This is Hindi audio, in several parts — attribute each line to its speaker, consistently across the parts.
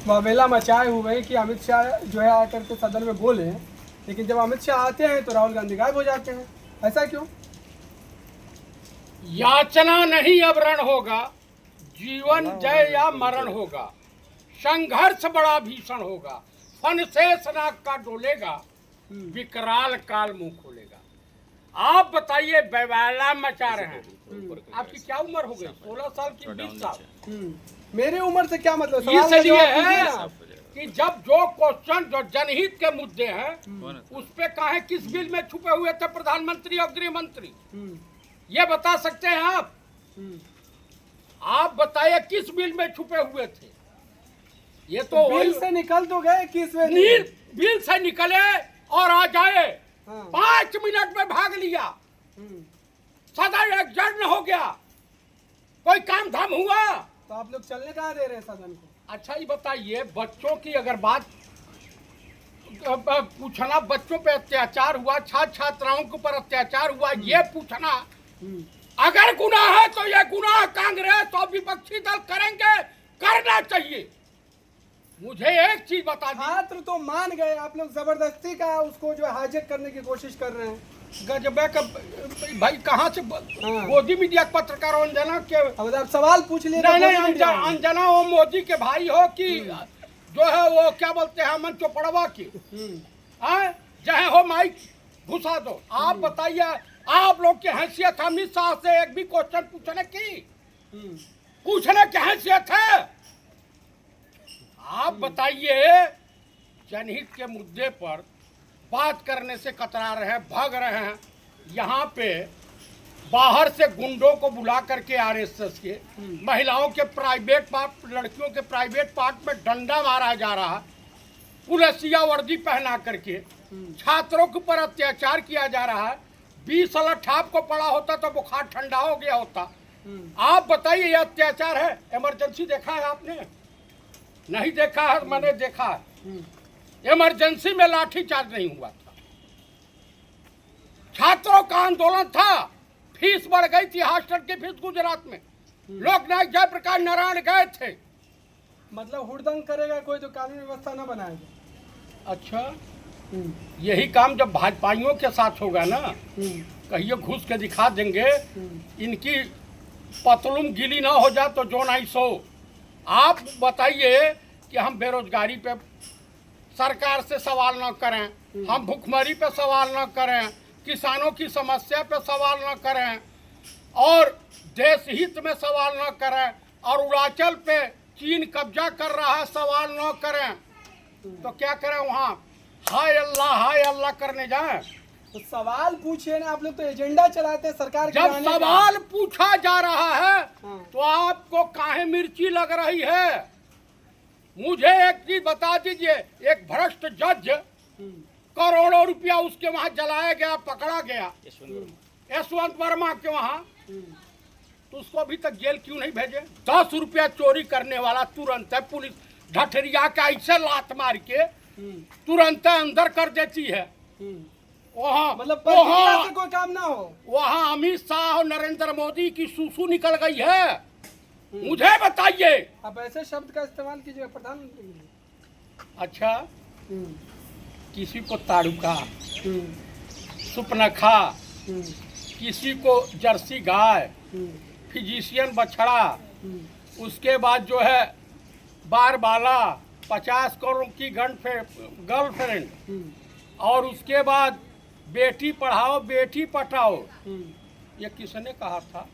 Speaker 1: वावेला मचाए हुए हैं कि अमित शाह जो है आकर के सदन में बोले, लेकिन जब अमित शाह आते हैं तो राहुल गांधी गायब हो जाते हैं। ऐसा क्यों?
Speaker 2: याचना नहीं अब रण होगा, जीवन जय या मरण होगा। संघर्ष बड़ा भीषण होगा, फन से नाक का डोलेगा, विकराल काल मुंह खोलेगा। आप बताइए, बेवाला मचा रहे हैं। आपकी क्या उम्र हो गई? 16 साल की 20 साल?
Speaker 1: मेरी उम्र से क्या मतलब? सवाल का
Speaker 2: इसलिए
Speaker 1: जवाब दीजिए
Speaker 2: है
Speaker 1: ना।
Speaker 2: कि जब जो क्वेश्चन जो जनहित के मुद्दे हैं उस पे काहे किस बिल में छुपे हुए थे प्रधानमंत्री और गृह मंत्री? ये बता सकते हैं आप? आप बताइए किस बिल में छुपे हुए थे? ये तो
Speaker 1: बिल से निकल तो गए, किस में
Speaker 2: बिल से निकले और आ जाए।
Speaker 1: हाँ।
Speaker 2: 5 मिनट में भाग लिया, सदन एडजर्न हो गया, कोई काम धाम हुआ?
Speaker 1: तो आप लोग चलने कहाँ दे रहे हैं सदन को?
Speaker 2: अच्छा ये बताइए, बच्चों की अगर बात पूछना, बच्चों पे अत्याचार हुआ, छात्र छात्राओं के ऊपर अत्याचार हुआ, ये पूछना अगर गुनाह है तो ये गुनाह कांग्रेस और विपक्षी दल करेंगे, करना चाहिए। मुझे एक चीज बता दी,
Speaker 1: छात्र तो मान गए, आप लोग जबरदस्ती का उसको जो हाईजैक करने की कोशिश कर रहे हैं।
Speaker 2: गजबे का भाई, कहाँ से मोदी मीडिया पत्रकार अंजना के?
Speaker 1: अब आप सवाल पूछ लिए।
Speaker 2: नहीं, अंजना वो मोदी के भाई हो कि जो है वो क्या बोलते हैं अमन चोपड़वा की? चाहे हो माइक घुसा दो। आप बताइए, आप लोग की हैसियत अमित शाह से एक भी क्वेश्चन पूछने की, पूछने की हैसियत है? आप बताइए, जनहित के मुद्दे पर बात करने से कतरा रहे हैं, भाग रहे हैं। यहाँ पे बाहर से गुंडों को बुला करके आरएसएस के महिलाओं के प्राइवेट पार्ट, लड़कियों के प्राइवेट पार्ट में डंडा मारा जा रहा है, पुलिसिया वर्दी पहना करके छात्रों के ऊपर अत्याचार किया जा रहा है। 20 साल ठाप को पड़ा होता तो बुखार ठंडा हो गया होता। आप बताइए, ये अत्याचार है? इमरजेंसी देखा है आपने? नहीं देखा है? मैंने देखा है। इमरजेंसी में लाठीचार्ज नहीं हुआ था, छात्रों का आंदोलन था, फीस बढ़ गई थी, हॉस्टल की फीस गुजरात में, लोकनायक जयप्रकाश नारायण गए थे।
Speaker 1: मतलब हुड़दंग करेगा कोई तो कानून व्यवस्था न बनाएगा।
Speaker 2: अच्छा, यही काम जब भाजपाइयों के साथ होगा ना, कहिए घुस के दिखा देंगे, इनकी पतलून गीली ना हो जाए तो जो नहीं सो। आप बताइए कि हम बेरोजगारी पे सरकार से सवाल न करें, हम भुखमरी पे सवाल न करें, किसानों की समस्या पे सवाल न करें, और देश हित में सवाल न करें, और अरुणाचल पे चीन कब्जा कर रहा है सवाल न करें, तो क्या करें? वहाँ हाय अल्लाह करने जाएं?
Speaker 1: तो सवाल पूछिए ना। आप लोग तो एजेंडा चलाते हैं सरकार के।
Speaker 2: जब सवाल पूछा जा रहा है तो आपको काहे मिर्ची लग रही है? मुझे एक चीज बता दीजिए, एक भ्रष्ट जज, करोड़ों रुपया उसके वहां जलाया गया, पकड़ा गया, यशवंत वर्मा के वहां, तो उसको अभी तक जेल क्यों नहीं भेजे? 10 रुपया चोरी करने वाला तुरंत है पुलिस ढठरिया का ऐसे लात मार के तुरंत अंदर कर देती है। वहाँ
Speaker 1: मतलब वहाँ से कोई काम ना हो,
Speaker 2: वहाँ अमित शाह और नरेंद्र मोदी की सूसू निकल गई है। मुझे बताइए,
Speaker 1: आप ऐसे शब्द का इस्तेमाल कीजिए प्रधानमंत्री।
Speaker 2: अच्छा, किसी को ताड़ुका, सुपनखा, किसी को जर्सी गाय, फिजिशियन बछड़ा, उसके बाद जो है बारबाला, 50 करोड़ की गर्लफ्रेंड, और उसके बाद बेटी पढ़ाओ बेटी पटाओ। ये किसने कहा था?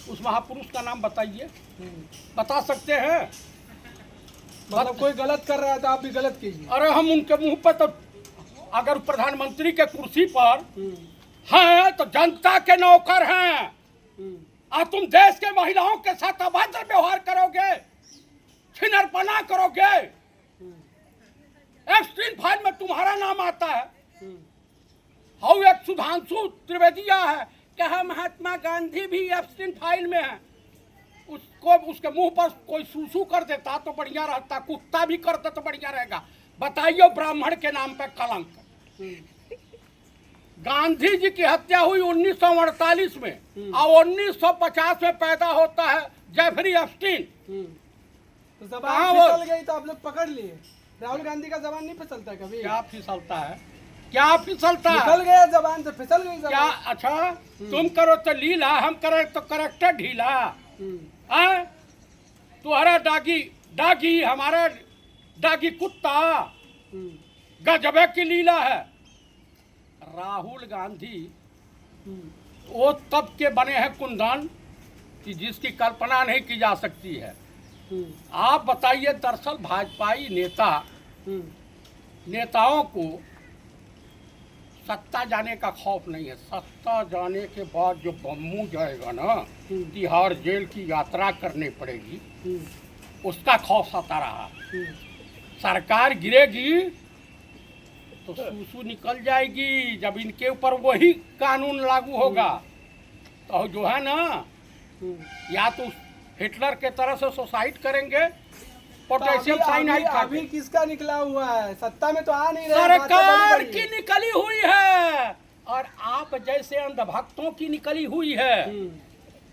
Speaker 2: उस महापुरुष का नाम बताइए, बता सकते हैं?
Speaker 1: मतलब कोई गलत कर रहा है तो आप भी गलत कीजिए।
Speaker 2: अरे हम उनके मुंह पर तो, अगर प्रधानमंत्री के कुर्सी पर हैं तो जनता के नौकर हैं, और तुम देश के महिलाओं के साथ अभद्र व्यवहार करोगे, छिनरपना करोगे, एब्सटीन फाइल में तुम्हारा नाम आता है। हाउ एक सुधांशु त्रिवेदिया है, कहा महात्मा गांधी भी एब्सटीन फाइल में है। उसको उसके मुंह पर कोई सूसू कर देता तो बढ़िया रहता, कुत्ता भी करता तो बढ़िया रहेगा। बताइए, ब्राह्मण के नाम पे कलंक। गांधी जी की हत्या हुई 1948 में और 1950 में पैदा होता है जेफरी एप्स्टीन।
Speaker 1: तो जबान
Speaker 2: कहाँ वो
Speaker 1: फिसल गई तो आप लोग पकड़ लिए। राहुल गांधी का जबान नहीं फिसलता कभी?
Speaker 2: क्या फिसलता है, क्या फिसलता
Speaker 1: निकल
Speaker 2: है?
Speaker 1: गया जबान से, फिसल गई
Speaker 2: क्या
Speaker 1: जबान।
Speaker 2: अच्छा तुम करो तो लीला, हम करे तो करेक्टर ढीला। हाँ? तुम्हारा डागी डागी, हमारा डागी कुत्ता, गजबे की लीला है। राहुल गांधी वो तब के बने हैं कुंदन कि जिसकी कल्पना नहीं की जा सकती है। आप बताइए, दरअसल भाजपाई नेताओं को सत्ता जाने का खौफ नहीं है। सत्ता जाने के बाद जो बम्मू जाएगा ना, तिहाड़ जेल की यात्रा करनी पड़ेगी, उसका खौफ सता रहा। सरकार गिरेगी तो सूसू निकल जाएगी। जब इनके ऊपर वही कानून लागू होगा तो जो है ना, या तो हिटलर के तरह से सुसाइड करेंगे, पोटेशियम साइनाइड खा
Speaker 1: अभी किसका निकला हुआ है? सत्ता में तो आ नहीं रहे।
Speaker 2: सरकार की निकली हुई है, और आप जैसे अंधभक्तों की निकली हुई है।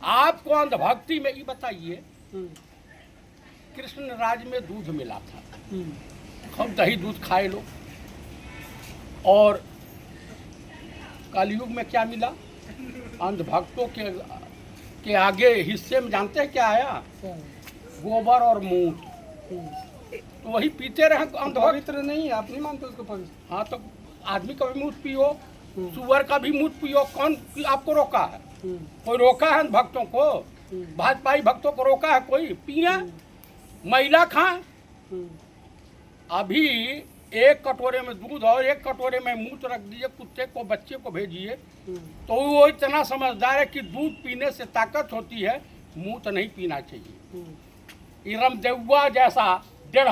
Speaker 2: आपको अंधभक्ति में ये बताइए, कृष्ण राज में दूध मिला था, हम दही दूध खाए लो। और कलयुग में क्या मिला? अंधभक्तों के आगे हिस्से में जानते हैं क्या आया? गोबर और मूत। तो वही पीते रहे अंधभक्त।
Speaker 1: पवित्र नहीं है, आप नहीं मानते उसको पवित्र?
Speaker 2: हाँ, तो आदमी का भी मूत पियो, सुअर का भी मूत पियो, कौन आपको रोका है? कोई रोका है भक्तों को? भाजपाई भक्तों को रोका है कोई? पिए, महिला खाएं। अभी एक कटोरे में दूध और एक कटोरे में मूत रख दीजिए कुत्ते को, बच्चे को भेजिए, तो वो इतना समझदार है कि दूध पीने से ताकत होती है, मूत नहीं पीना चाहिए। इरम देउआ जैसा डेढ़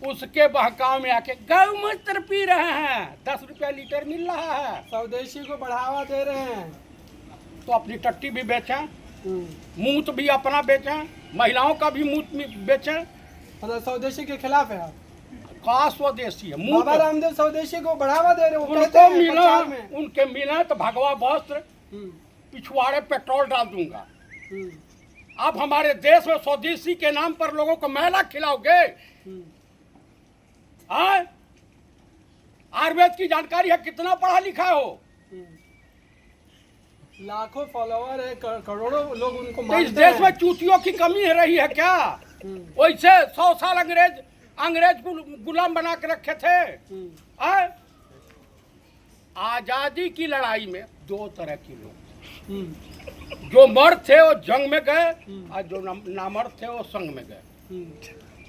Speaker 2: उसके बहकाव में आके गौमूत्र पी रहे हैं, 10 रुपया लीटर मिल रहा है।
Speaker 1: स्वदेशी को बढ़ावा दे रहे हैं,
Speaker 2: तो अपनी टट्टी भी बेचें, मूत भी अपना बेचें, महिलाओं का भी मूत बेचें।
Speaker 1: मतलब स्वदेशी के खिलाफ है आप?
Speaker 2: का स्वदेशी है मूत?
Speaker 1: बाबा रामदेव स्वदेशी को बढ़ावा दे रहे हैं,
Speaker 2: उनको मिला, उनके मिला तो भगवा वस्त्र, पिछवाड़े पेट्रोल डाल दूंगा। आप हमारे देश में स्वदेशी के नाम पर लोगों को मैला खिलाओगे? आयुर्वेद की जानकारी है, कितना पढ़ा लिखा हो?
Speaker 1: लाखों फॉलोवर है, करोड़ों लोग उनको
Speaker 2: तो इस
Speaker 1: मानते
Speaker 2: देश
Speaker 1: हैं।
Speaker 2: में चूतियों की कमी रही है क्या? वैसे 100 साल अंग्रेज गुलाम बना के रखे थे। आजादी की लड़ाई में 2 तरह के लोग, जो मर्द थे वो जंग में गए, और जो नामर्द थे वो संग में गए।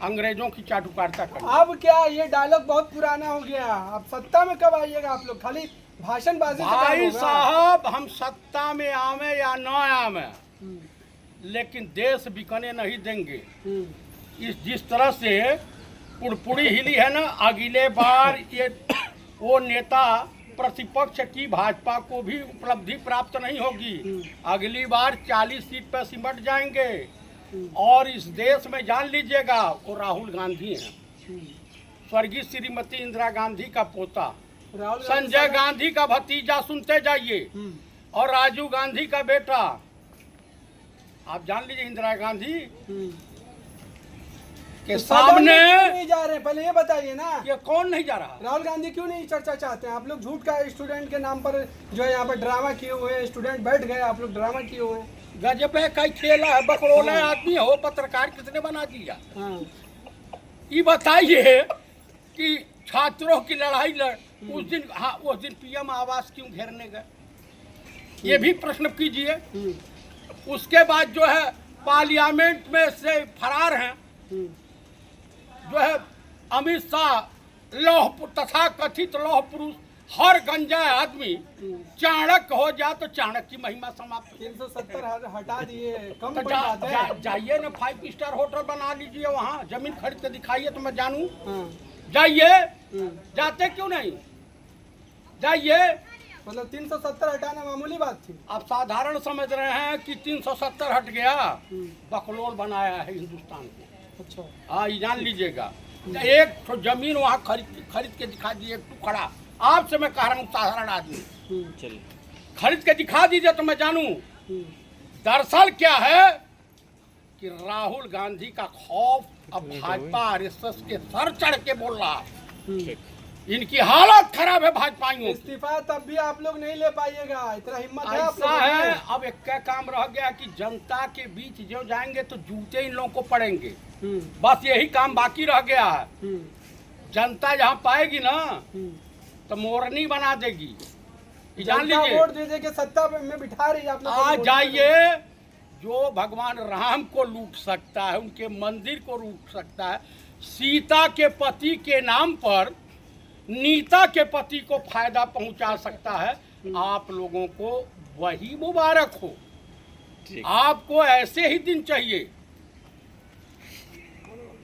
Speaker 2: अंग्रेजों की चाटुकारिता कर।
Speaker 1: अब क्या ये डायलॉग बहुत पुराना हो गया? अब सत्ता में कब आइएगा आप लोग? खाली भाषणबाजी से काम
Speaker 2: भाई
Speaker 1: होगा?
Speaker 2: साहब, हम सत्ता में आवे या न आवे, लेकिन देश बिकने नहीं देंगे। जिस तरह से पुड़पुड़ी हिली है ना, अगले बार ये वो नेता प्रतिपक्ष की भाजपा को भी उपलब्धि प्राप्त नहीं होगी। अगली बार 40 सीट पर सिमट जाएंगे, और इस देश में जान लीजिएगा वो राहुल गांधी हैं, स्वर्गीय श्रीमती इंदिरा गांधी का पोता, संजय गांधी का भतीजा, सुनते जाइए, और राजीव गांधी का बेटा। आप जान लीजिए इंदिरा गांधी के सामने
Speaker 1: नहीं जा रहे, पहले ये बताइए ना।
Speaker 2: ये कौन नहीं जा रहा?
Speaker 1: राहुल गांधी क्यों नहीं चर्चा चाहते हैं? आप लोग झूठ का स्टूडेंट के नाम पर जो है यहाँ पर ड्रामा किए हुए हैं, स्टूडेंट बैठ गए, आप लोग ड्रामा किए हुए हैं।
Speaker 2: गजब है, कई खेला है, बकरोला आदमी हो, पत्रकार किसने बना दिया? ये बताइए कि छात्रों की लड़ाई उस दिन, हाँ, उस दिन पीएम आवास क्यों घेरने गए? ये भी प्रश्न कीजिए। उसके बाद जो है पार्लियामेंट में से फरार हैं जो है अमित शाह, लौह तथा कथित लौह पुरुष, हर गंजा आदमी चाणक्य हो जाए तो चाणक्य की महिमा समाप्त।
Speaker 1: 370 हटा दिए, कम
Speaker 2: तो
Speaker 1: पड़ जाते हैं।
Speaker 2: जाइए ना, 5 स्टार होटल बना लीजिए, वहाँ जमीन खरीद के दिखाइए तो मैं जानूं। जाइए, जाते क्यों नहीं? जाइए।
Speaker 1: मतलब 370 हटाना मामूली बात थी?
Speaker 2: आप साधारण समझ रहे हैं कि 370 हट गया, बकलोल बनाया है हिंदुस्तान को।
Speaker 1: अच्छा,
Speaker 2: हाँ, ये जान लीजिएगा। एक तो जमीन वहाँ खरीद के दिखा दीजिए, एक टुकड़ा। आपसे मैं कह रहा हूँ साधारण आदमी, खरीद के दिखा दीजिए तो मैं जानूं। दरअसल क्या है कि राहुल गांधी का खौफ अब भाजपा आरएसएस के सर चढ़ के बोल रहा है।
Speaker 1: हम्म।
Speaker 2: इनकी हालत खराब है भाजपाइयों की।
Speaker 1: इस्तीफा तब भी आप लोग नहीं ले पाइएगा, इतना हिम्मत है आप
Speaker 2: ऐसा
Speaker 1: लोगों
Speaker 2: है,
Speaker 1: में?
Speaker 2: अब एक का काम रह गया कि जनता के बीच जो जाएंगे तो जूते इन लोगों को पड़ेंगे।
Speaker 1: हम्म,
Speaker 2: बस यही काम बाकी रह गया है।
Speaker 1: हम्म,
Speaker 2: जनता जहाँ पाएगी ना
Speaker 1: हम्म।
Speaker 2: तो मोरनी बना देगी। ये जान
Speaker 1: जनता
Speaker 2: लीजिए,
Speaker 1: वोट दे दे के सत्ता में बिठा रही है आप लोग को।
Speaker 2: आज
Speaker 1: वोट
Speaker 2: जाइए, जो भगवान राम को लूट सकता है, उनके मंदिर को लूट सकता है, सीता के पति के नाम पर नीता के पति को फायदा पहुंचा सकता है, आप लोगों को वही मुबारक हो। आपको ऐसे ही दिन चाहिए